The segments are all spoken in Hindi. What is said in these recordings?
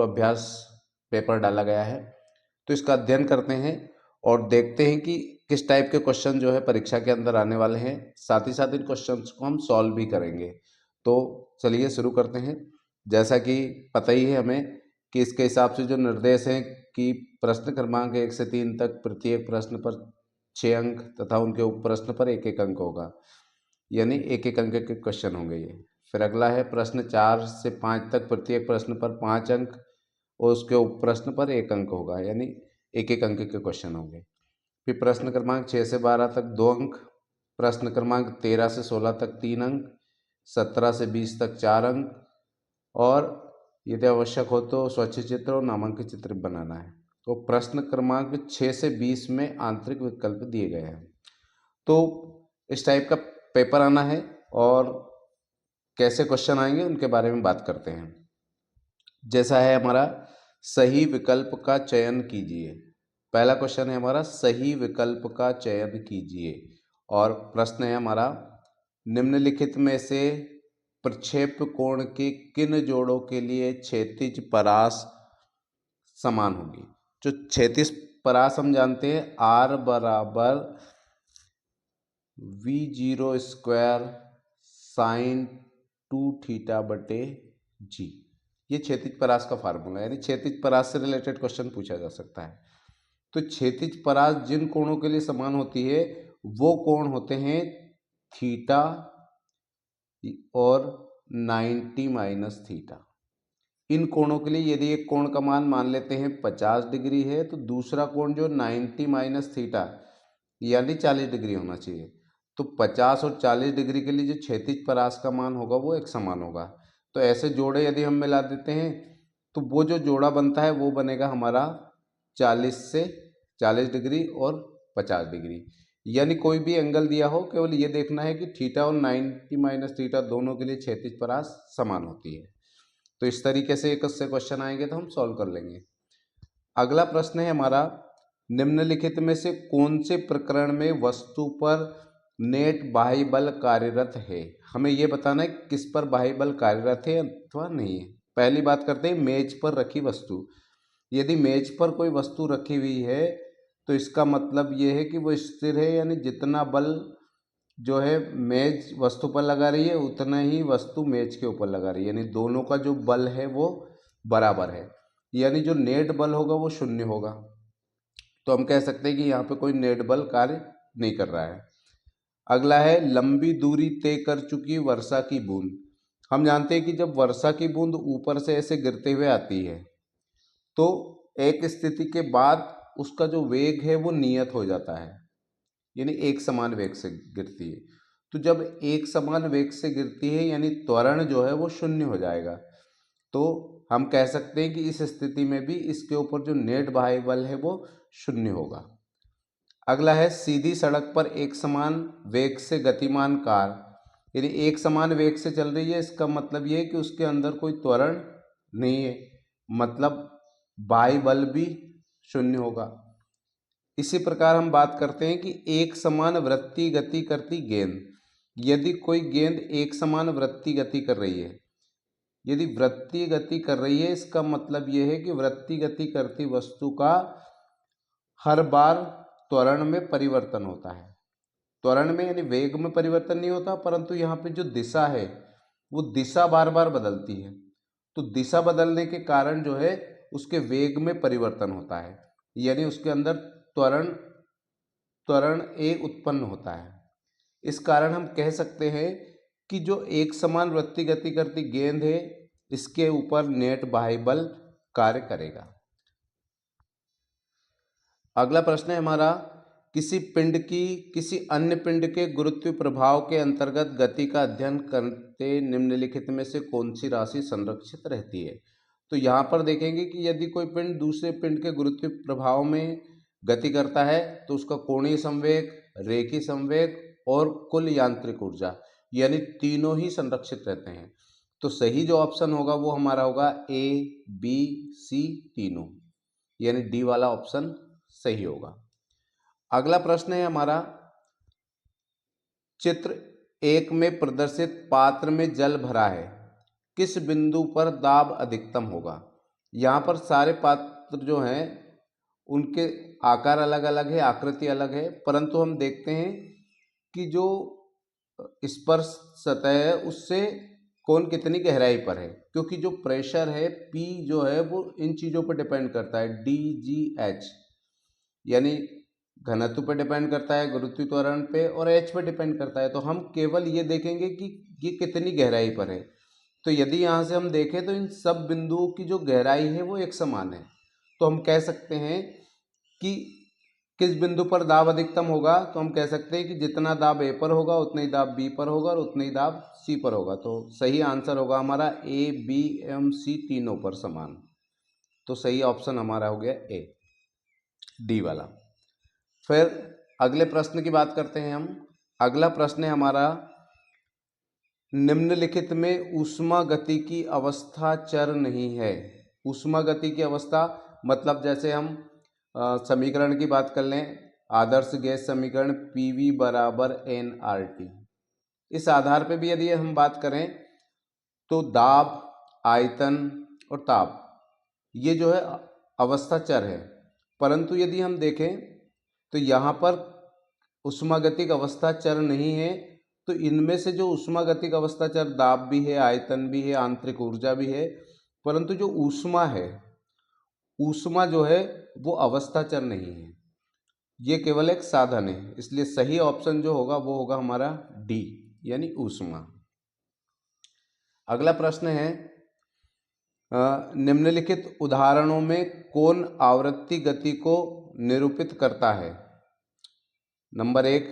पूर्वाभ्यास पेपर डाला गया है। तो इसका अध्ययन करते हैं और देखते हैं कि किस टाइप के क्वेश्चन जो है परीक्षा के अंदर आने वाले हैं। साथ ही साथ इन क्वेश्चंस को हम सॉल्व भी करेंगे। तो चलिए शुरू करते हैं। जैसा कि पता ही है हमें कि इसके हिसाब से जो निर्देश हैं कि प्रश्न क्रमांक 1 से 3 तक प्रत्येक प्रश्न पर 6 अंक तथा उनके उप प्रश्न पर 1-1 अंक होगा, यानी 1-1 अंक के क्वेश्चन होंगे ये। फिर अगला है प्रश्न 4 से 5 तक प्रत्येक प्रश्न पर 5 अंक और उसके उप प्रश्न पर 1 अंक होगा, यानी 1-1 अंक के क्वेश्चन होंगे। फिर प्रश्न क्रमांक 6 से 12 तक 2 अंक, प्रश्न क्रमांक 13 से 16 तक 3 अंक, 17 से 20 तक 4 अंक और यदि आवश्यक हो तो स्वच्छ चित्र और नामांकित चित्र बनाना है। तो प्रश्न क्रमांक 6 से 20 में आंतरिक विकल्प दिए गए हैं। तो इस टाइप का पेपर आना है और कैसे क्वेश्चन आएंगे उनके बारे में बात करते हैं। जैसा है हमारा सही विकल्प का चयन कीजिए। पहला क्वेश्चन है हमारा सही विकल्प का चयन कीजिए और प्रश्न है हमारा निम्नलिखित में से प्रक्षेप कोण के किन जोड़ों के लिए क्षैतिज परास समान होगी। जो क्षैतिज परास हम जानते हैं R बराबर V0 स्क्वायर साइन 2 थीटा बटे जी, ये क्षैतिज परास का फार्मूला है, यानी क्षैतिज परास से रिलेटेड क्वेश्चन पूछा जा सकता है। तो क्षैतिज परास जिन कोणों के लिए समान होती है वो कोण होते हैं थीटा और 90 माइनस थीटा। इन कोणों के लिए यदि एक कोण का मान मान लेते हैं 50 डिग्री है तो दूसरा कोण जो 90 माइनस थीटा यानी 40 डिग्री होना चाहिए। तो 50 और 40 डिग्री के लिए जो क्षैतिज परास का मान होगा वो एक समान होगा। तो ऐसे जोड़े यदि हम मिला देते हैं तो वो जो जोड़ा बनता है वो बनेगा हमारा 40 डिग्री और 50 डिग्री, यानी कोई भी एंगल दिया हो केवल ये देखना है कि थीटा और 90 माइनस थीटा दोनों के लिए क्षैतिज परास समान होती है। तो इस तरीके से एक से क्वेश्चन आएंगे तो हम सॉल्व कर लेंगे। अगला प्रश्न है हमारा निम्नलिखित में से कौन से प्रकरण में वस्तु पर नेट बाह्य बल कार्यरत है। हमें यह बताना है किस पर बाह्य बल कार्यरत है अथवा नहीं है। पहली बात करते हैं मेज पर रखी वस्तु। यदि मेज पर कोई वस्तु रखी हुई है तो इसका मतलब यह है कि वो स्थिर है, यानी जितना बल जो है मेज वस्तु पर लगा रही है उतना ही वस्तु मेज के ऊपर लगा रही है, यानी दोनों का जो बल है वो बराबर है, यानी जो नेट बल होगा वो शून्य होगा। तो हम कह सकते हैं कि यहाँ पे कोई नेट बल कार्य नहीं कर रहा है। अगला है लंबी दूरी तय कर चुकी वर्षा की बूंद। हम जानते हैं कि जब वर्षा की बूंद ऊपर से ऐसे गिरते हुए आती है तो एक स्थिति के बाद उसका जो वेग है वो नियत हो जाता है, यानी एक समान वेग से गिरती है। तो जब एक समान वेग से गिरती है यानी त्वरण जो है वो शून्य हो जाएगा। तो हम कह सकते हैं कि इस स्थिति में भी इसके ऊपर जो नेट बाह्य बल है वो शून्य होगा। अगला है सीधी सड़क पर एक समान वेग से गतिमान कार, यदि एक समान वेग से चल रही है इसका मतलब ये है कि उसके अंदर कोई त्वरण नहीं है, मतलब बाह्य बल भी शून्य होगा। इसी प्रकार हम बात करते हैं कि एक समान वृत्तीय गति करती गेंद। यदि कोई गेंद एक समान वृत्तीय गति कर रही है, यदि वृत्तीय गति कर रही है इसका मतलब यह है कि वृत्तीय गति करती वस्तु का हर बार त्वरण में परिवर्तन होता है। त्वरण में यानी वेग में परिवर्तन नहीं होता, परंतु यहाँ पे जो दिशा है वो दिशा बार बार बदलती है। तो दिशा बदलने के कारण जो है उसके वेग में परिवर्तन होता है, यानी उसके अंदर त्वरण त्वरण ए उत्पन्न होता है। इस कारण हम कह सकते हैं कि जो एक समान वृत्तीय गति करती गेंद है इसके ऊपर नेट बाह्य बल कार्य करेगा। अगला प्रश्न है हमारा किसी पिंड की किसी अन्य पिंड के गुरुत्व प्रभाव के अंतर्गत गति का अध्ययन करते निम्नलिखित में से कौन सी राशि संरक्षित रहती है। तो यहाँ पर देखेंगे कि यदि कोई पिंड दूसरे पिंड के गुरुत्व प्रभाव में गति करता है तो उसका कोणीय संवेग, रेखीय संवेग और कुल यांत्रिक ऊर्जा यानी तीनों ही संरक्षित रहते हैं। तो सही जो ऑप्शन होगा वो हमारा होगा A, B, C तीनों, यानी डी वाला ऑप्शन सही होगा। अगला प्रश्न है हमारा चित्र 1 में प्रदर्शित पात्र में जल भरा है, किस बिंदु पर दाब अधिकतम होगा। यहाँ पर सारे पात्र जो हैं उनके आकार अलग अलग है, आकृति अलग है, परंतु हम देखते हैं कि जो स्पर्श सतह है उससे कौन कितनी गहराई पर है, क्योंकि जो प्रेशर है P जो है वो इन चीज़ों पर डिपेंड करता है, DGH, यानी घनत्व पे डिपेंड करता है, गुरुत्वीय त्वरण पे, और H पे डिपेंड करता है। तो हम केवल ये देखेंगे कि ये कितनी गहराई पर है। तो यदि यहाँ से हम देखें तो इन सब बिंदुओं की जो गहराई है वो एक समान है। तो हम कह सकते हैं कि किस बिंदु पर दाब अधिकतम होगा, तो हम कह सकते हैं कि जितना दाब A पर होगा उतना ही दाब B पर होगा और उतना ही दाब C पर होगा। तो सही आंसर होगा हमारा A, B, M, C तीनों पर समान। तो सही ऑप्शन हमारा हो गया A, D वाला। फिर अगले प्रश्न की बात करते हैं हम। अगला प्रश्न है हमारा, निम्नलिखित में ऊष्मा गति की अवस्था चर नहीं है। ऊष्मा गति की अवस्था मतलब जैसे हम समीकरण की बात कर लें, आदर्श गैस समीकरण PV बराबर nRT। इस आधार पे भी यदि हम बात करें तो दाब, आयतन और ताप ये जो है अवस्था चर है, परंतु यदि हम देखें तो यहाँ पर ऊष्मागतिक अवस्था चर नहीं है। तो इनमें से जो ऊष्मागतिक अवस्था चर दाब भी है, आयतन भी है, आंतरिक ऊर्जा भी है, परंतु जो ऊष्मा है, ऊष्मा जो है वो अवस्था चर नहीं है, ये केवल एक साधन है। इसलिए सही ऑप्शन जो होगा वो होगा हमारा डी, यानी ऊष्मा। अगला प्रश्न है, निम्नलिखित उदाहरणों में कौन आवृत्ति गति को निरूपित करता है। नंबर 1,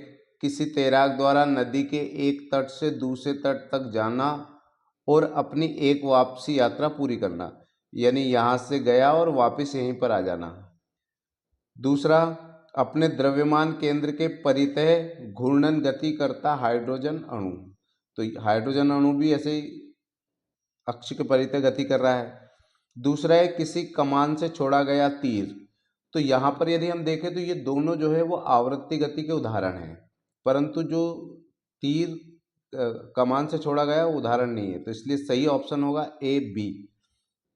किसी तैराक द्वारा नदी के एक तट से दूसरे तट तक जाना और अपनी एक वापसी यात्रा पूरी करना, यानी यहाँ से गया और वापस यहीं पर आ जाना। दूसरा, अपने द्रव्यमान केंद्र के परितः घूर्णन गति करता हाइड्रोजन अणु। तो हाइड्रोजन अणु भी ऐसे ही अक्ष के परितः गति कर रहा है। दूसरा है किसी कमान से छोड़ा गया तीर। तो यहाँ पर यदि हम देखें तो ये दोनों जो है वो आवृत्ति गति के उदाहरण हैं, परंतु जो तीर कमान से छोड़ा गया वो उदाहरण नहीं है। तो इसलिए सही ऑप्शन होगा ए, बी,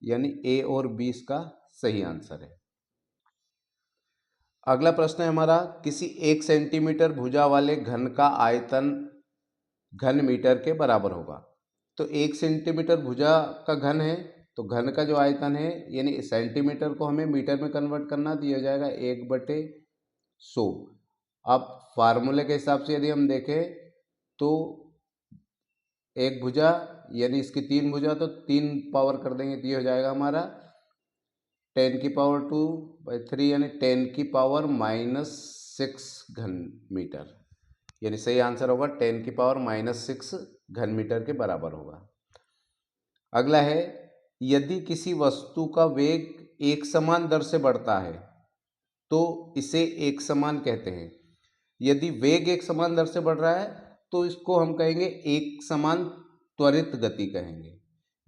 यानी ए और बी इसका सही आंसर है। अगला प्रश्न है हमारा, किसी 1 सेंटीमीटर भुजा वाले घन का आयतन घन मीटर के बराबर होगा। तो 1 सेंटीमीटर भुजा का घन है, तो घन का जो आयतन है यानी सेंटीमीटर को हमें मीटर में कन्वर्ट करना, दिया जाएगा 1/100। अब फार्मूले के हिसाब से यदि हम देखें तो एक भुजा यानी इसकी 3 भुजा, तो 3 पावर कर देंगे तो ये हो जाएगा हमारा 10⁻²/3 यानी 10⁻⁻6 घन मीटर, यानी सही आंसर होगा 10⁻⁻6 घन मीटर के बराबर होगा। अगला है, यदि किसी वस्तु का वेग एक समान दर से बढ़ता है तो इसे एक समान कहते हैं। यदि वेग एक समान दर से बढ़ रहा है तो इसको हम कहेंगे एक समान त्वरित गति कहेंगे।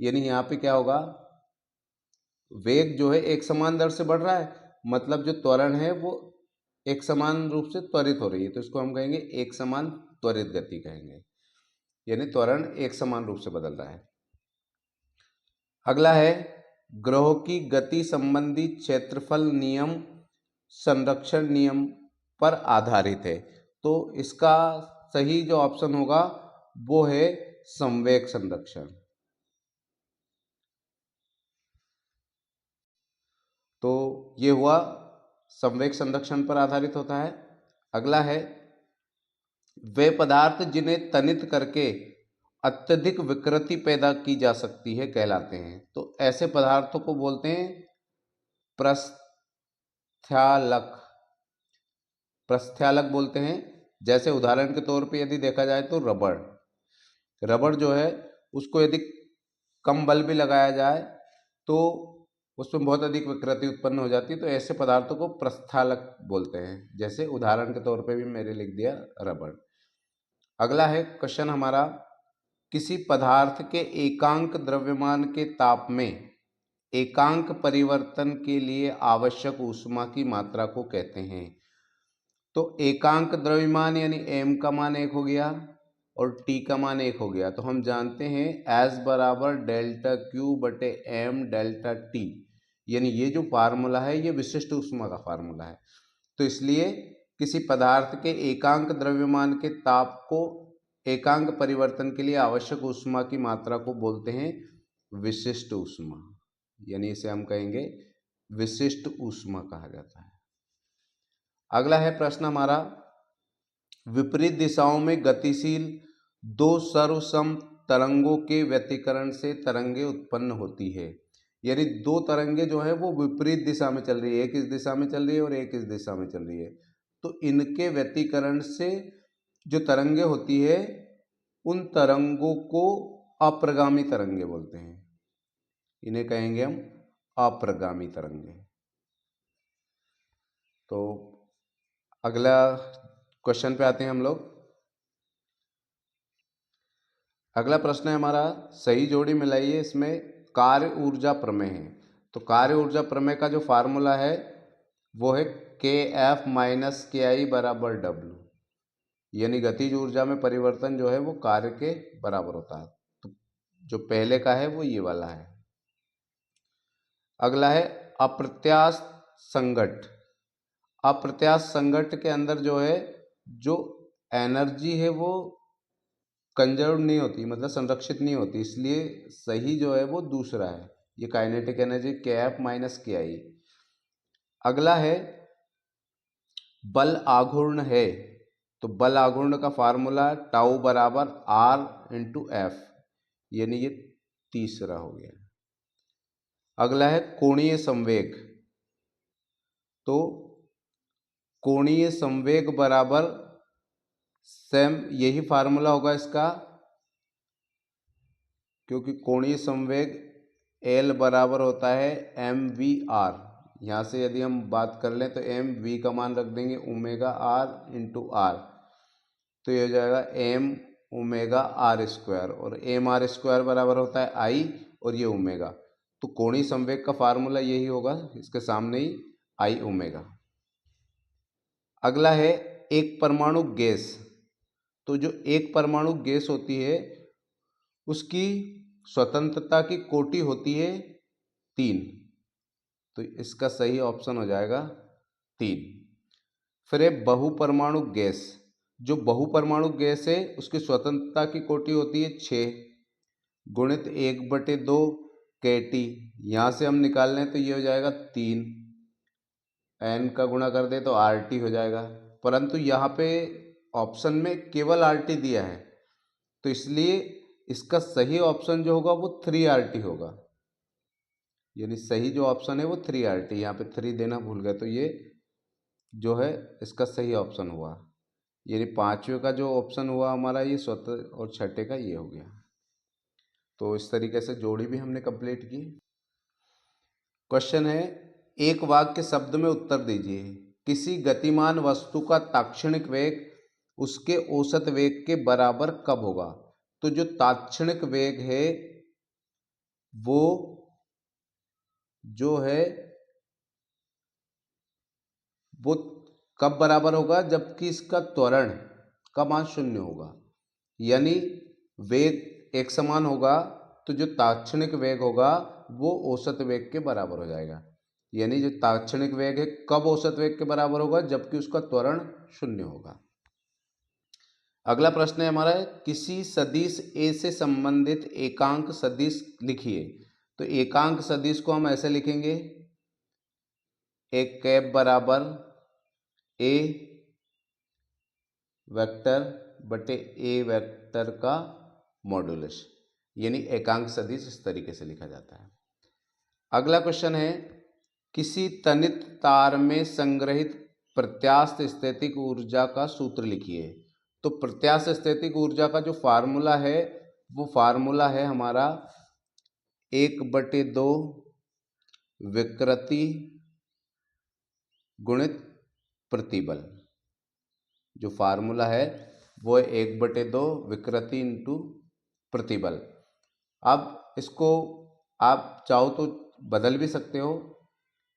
यानी यहाँ पे क्या होगा, वेग जो है एक समान दर से बढ़ रहा है, मतलब जो त्वरण है वो एक समान रूप से त्वरित हो रही है, तो इसको हम कहेंगे एक समान त्वरित गति कहेंगे, यानी त्वरण एक समान रूप से बदल रहा है। अगला है, ग्रहों की गति संबंधी क्षेत्रफल नियम संरक्षण नियम पर आधारित है। तो इसका सही जो ऑप्शन होगा वो है संवेग संरक्षण। तो ये हुआ संवेग संरक्षण पर आधारित होता है। अगला है, वे पदार्थ जिन्हें तनित करके अत्यधिक विकृति पैदा की जा सकती है कहलाते हैं। तो ऐसे पदार्थों को बोलते हैं प्रस्थ्यालक। प्रस्थ्यालक बोलते हैं। जैसे उदाहरण के तौर पे यदि देखा जाए तो रबड़, रबड़ जो है उसको यदि कम बल भी लगाया जाए तो उसमें बहुत अधिक विकृति उत्पन्न हो जाती है। तो ऐसे पदार्थों को प्रस्थालक बोलते हैं। जैसे उदाहरण के तौर पे भी मैंने लिख दिया रबड़। अगला है क्वेश्चन हमारा, किसी पदार्थ के एकांक द्रव्यमान के ताप में एकांक परिवर्तन के लिए आवश्यक ऊष्मा की मात्रा को कहते हैं। तो एकांक द्रव्यमान यानी m का मान 1 हो गया और t का मान 1 हो गया। तो हम जानते हैं S बराबर ΔQ/m ΔT, यानी ये जो फार्मूला है ये विशिष्ट ऊष्मा का फार्मूला है। तो इसलिए किसी पदार्थ के एकांक द्रव्यमान के ताप को एकांक परिवर्तन के लिए आवश्यक ऊष्मा की मात्रा को बोलते हैं विशिष्ट ऊष्मा, यानी इसे हम कहेंगे विशिष्ट ऊष्मा कहा जाता है। अगला है प्रश्न हमारा, विपरीत दिशाओं में गतिशील दो सर्वसम तरंगों के व्यतिकरण से तरंगे उत्पन्न होती है। यानी दो तरंगे जो है वो विपरीत दिशा में चल रही है, एक इस दिशा में चल रही है और एक इस दिशा में चल रही है। तो इनके व्यतिकरण से जो तरंगे होती है उन तरंगों को अप्रगामी तरंगे बोलते हैं, इन्हें कहेंगे हम अप्रगामी तरंगे। तो अगला क्वेश्चन पे आते हैं हम लोग। अगला प्रश्न है हमारा, सही जोड़ी मिलाइए, इसमें कार्य ऊर्जा प्रमेय है। तो कार्य ऊर्जा प्रमेय का जो फार्मूला है वो है KF माइनस KI बराबर W, यानी गतिज ऊर्जा में परिवर्तन जो है वो कार्य के बराबर होता है। तो जो पहले का है वो ये वाला है। अगला है अप्रत्यास्थ संघट। अप्रत्यास्थ संघट के अंदर जो है जो एनर्जी है वो कंजर्व नहीं होती, मतलब संरक्षित नहीं होती, इसलिए सही जो है वो दूसरा है, ये kinetic energy KF minus KI। अगला है बल आघूर्ण है। तो बल आघूर्ण का फार्मूला टाउ बराबर R/F, यानी ये तीसरा हो गया। अगला है कोणीय संवेग। तो कोणीय संवेग बराबर सेम यही फार्मूला होगा इसका, क्योंकि कोणीय संवेग L बराबर होता है mv/r। यहाँ से यदि हम बात कर लें तो mv का मान रख देंगे ω/r/r, तो ये हो जाएगा m ω/r², और mr² बराबर होता है I और ये ओमेगा। तो कोणीय संवेग का फार्मूला यही होगा, इसके सामने ही I ω। अगला है एक परमाणु गैस। तो जो एक परमाणु गैस होती है उसकी स्वतंत्रता की कोटि होती है 3, तो इसका सही ऑप्शन हो जाएगा 3। फिर है बहुपरमाणु गैस। जो बहुपरमाणु गैस है उसकी स्वतंत्रता की कोटि होती है 6 गुणित 1/2 kT। यहाँ से हम निकाल लें तो ये हो जाएगा 3, n का गुणा कर दे तो RT हो जाएगा, परंतु यहाँ पे ऑप्शन में केवल RT दिया है, तो इसलिए इसका सही ऑप्शन जो होगा वो 3RT होगा, यानी सही जो ऑप्शन है वो 3RT। यहाँ पे 3 देना भूल गए, तो ये जो है इसका सही ऑप्शन हुआ, यानी पांचवे का जो ऑप्शन हुआ हमारा ये स्वतः, और छठे का ये हो गया। तो इस तरीके से जोड़ी भी हमने कंप्लीट की। क्वेश्चन है, एक वाक्य शब्द में उत्तर दीजिए। किसी गतिमान वस्तु का ताक्षणिक वेग उसके औसत वेग के बराबर कब होगा? तो जो ताक्षणिक वेग है वो जो है वो कब बराबर होगा? जबकि इसका त्वरण का मान 0 होगा, यानी वेग एक समान होगा तो जो ताक्षणिक वेग होगा वो औसत वेग के बराबर हो जाएगा। यानी जो ताक्षणिक वेग है कब औसत वेग के बराबर होगा? जबकि उसका त्वरण 0 होगा। अगला प्रश्न है हमारा, किसी सदिश A से संबंधित एकांक सदिश लिखिए। तो एकांक सदिश को हम ऐसे लिखेंगे, एक कैप बराबर A वेक्टर बटे A वेक्टर का मॉड्यूलस, यानी एकांक सदिश इस तरीके से लिखा जाता है। अगला क्वेश्चन है, किसी तनित तार में संग्रहित प्रत्यास्थ स्थैतिक ऊर्जा का सूत्र लिखिए। तो प्रत्यास्थ स्थैतिक ऊर्जा का जो फार्मूला है वो फार्मूला है हमारा 1/2 विकृति गुणित प्रतिबल। जो फार्मूला है वो है 1/2 विकृति इंटू प्रतिबल। अब इसको आप चाहो तो बदल भी सकते हो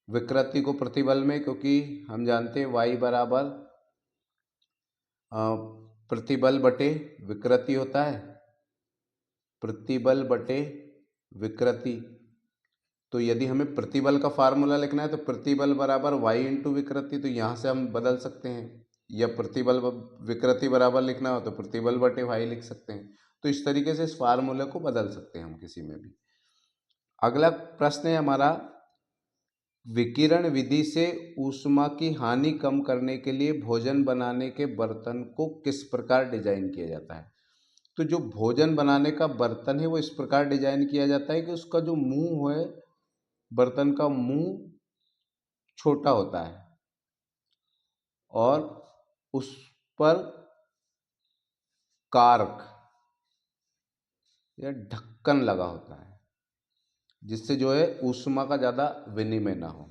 विकृति को प्रतिबल में, क्योंकि हम जानते हैं y बराबर प्रतिबल बटे विकृति होता है, प्रतिबल बटे विकृति। तो यदि हमें प्रतिबल का फार्मूला लिखना है तो प्रतिबल बराबर वाई इंटू विकृति, तो यहाँ से हम बदल सकते हैं, या प्रतिबल विकृति बराबर लिखना हो तो प्रतिबल बटे वाई लिख सकते हैं। तो इस तरीके से इस फार्मूले को बदल सकते हैं हम किसी में भी। अगला प्रश्न है हमारा, विकिरण विधि से ऊष्मा की हानि कम करने के लिए भोजन बनाने के बर्तन को किस प्रकार डिजाइन किया जाता है। तो जो भोजन बनाने का बर्तन है वो इस प्रकार डिजाइन किया जाता है कि उसका जो मुंह है, बर्तन का मुंह छोटा होता है और उस पर कार्क या ढक्कन लगा होता है, जिससे जो है ऊष्मा का ज़्यादा विनिमय ना हो।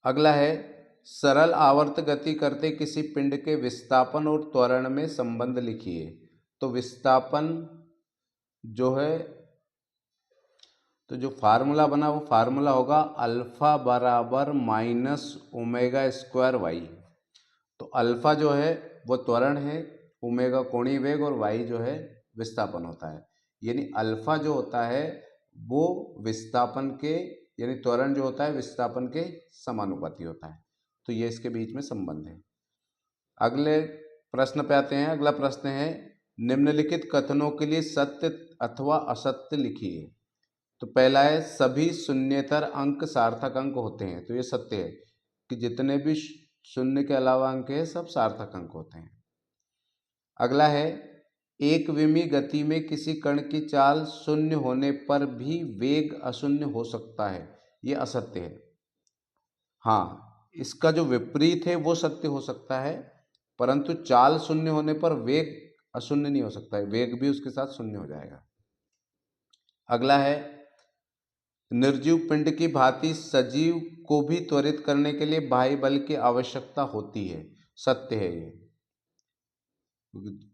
अगला है, सरल आवर्त गति करते किसी पिंड के विस्थापन और त्वरण में संबंध लिखिए। तो विस्थापन जो है, तो जो फार्मूला बना वो फार्मूला होगा अल्फा बराबर माइनस ओमेगा स्क्वायर वाई। तो अल्फा जो है वो त्वरण है, ओमेगा कोणीय वेग और वाई जो है विस्थापन होता है। यानी अल्फा जो होता है वो विस्थापन के, यानी त्वरण जो होता है विस्थापन के समानुपाती होता है। तो ये इसके बीच में संबंध है। अगले प्रश्न पे आते हैं। अगला प्रश्न है, निम्नलिखित कथनों के लिए सत्य अथवा असत्य लिखिए। तो पहला है, सभी शून्येतर अंक सार्थक अंक होते हैं। तो ये सत्य है कि जितने भी शून्य के अलावा अंक है सब सार्थक अंक होते हैं। अगला है, एक विमी गति में किसी कण की चाल शून्य होने पर भी वेग अशून्य हो सकता है। ये असत्य है। हाँ, इसका जो विपरीत है वो सत्य हो सकता है, परंतु चाल शून्य होने पर वेग अशून्य नहीं हो सकता है, वेग भी उसके साथ शून्य हो जाएगा। अगला है, निर्जीव पिंड की भांति सजीव को भी त्वरित करने के लिए बाह्य बल की आवश्यकता होती है। सत्य है ये,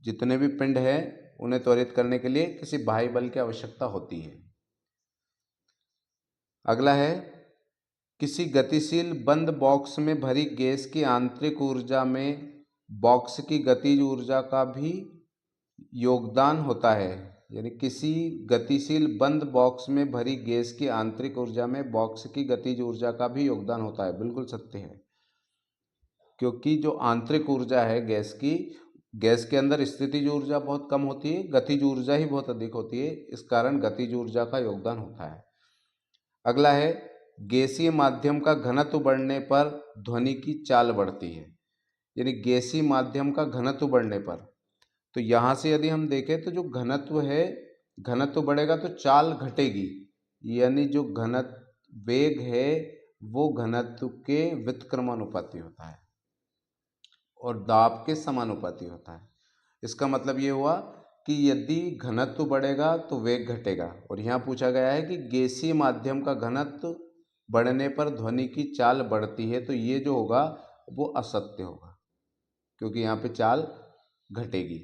जितने भी पिंड हैं उन्हें त्वरित करने के लिए किसी बाह्य बल की आवश्यकता होती है। अगला है, किसी गतिशील बंद बॉक्स में भरी गैस की आंतरिक ऊर्जा में बॉक्स की गतिज ऊर्जा का भी योगदान होता है। यानी किसी गतिशील बंद बॉक्स में भरी गैस की आंतरिक ऊर्जा में बॉक्स की गतिज ऊर्जा का भी योगदान होता है। बिल्कुल सत्य है, क्योंकि जो आंतरिक ऊर्जा है गैस की, गैस के अंदर स्थितिज ऊर्जा बहुत कम होती है, गतिज ऊर्जा ही बहुत अधिक होती है, इस कारण गतिज ऊर्जा का योगदान होता है। अगला है, गैसीय माध्यम का घनत्व बढ़ने पर ध्वनि की चाल बढ़ती है। यानी गैसीय माध्यम का घनत्व बढ़ने पर, तो यहाँ से यदि हम देखें तो जो घनत्व है, घनत्व बढ़ेगा तो चाल घटेगी। यानी जो घनत्व वेग है वो घनत्व के व्युत्क्रमानुपाती होता है और दाब के समानुपाती होता है। इसका मतलब ये हुआ कि यदि घनत्व बढ़ेगा तो वेग घटेगा, और यहाँ पूछा गया है कि गैसीय माध्यम का घनत्व बढ़ने पर ध्वनि की चाल बढ़ती है, तो ये जो होगा वो असत्य होगा, क्योंकि यहाँ पे चाल घटेगी।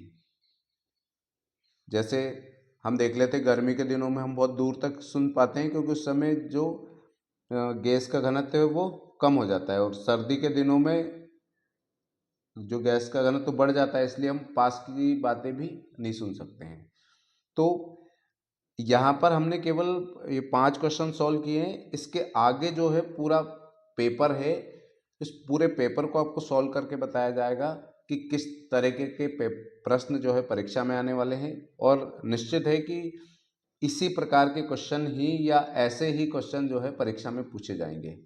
जैसे हम देख लेते हैं गर्मी के दिनों में हम बहुत दूर तक सुन पाते हैं, क्योंकि उस समय जो गैस का घनत्व है वो कम हो जाता है, और सर्दी के दिनों में जो गैस का घनत्व तो बढ़ जाता है, इसलिए हम पास की बातें भी नहीं सुन सकते हैं। तो यहाँ पर हमने केवल ये 5 क्वेश्चन सॉल्व किए हैं। इसके आगे जो है पूरा पेपर है, इस पूरे पेपर को आपको सॉल्व करके बताया जाएगा कि किस तरीके के प्रश्न जो है परीक्षा में आने वाले हैं, और निश्चित है कि इसी प्रकार के क्वेश्चन ही या ऐसे ही क्वेश्चन जो है परीक्षा में पूछे जाएंगे।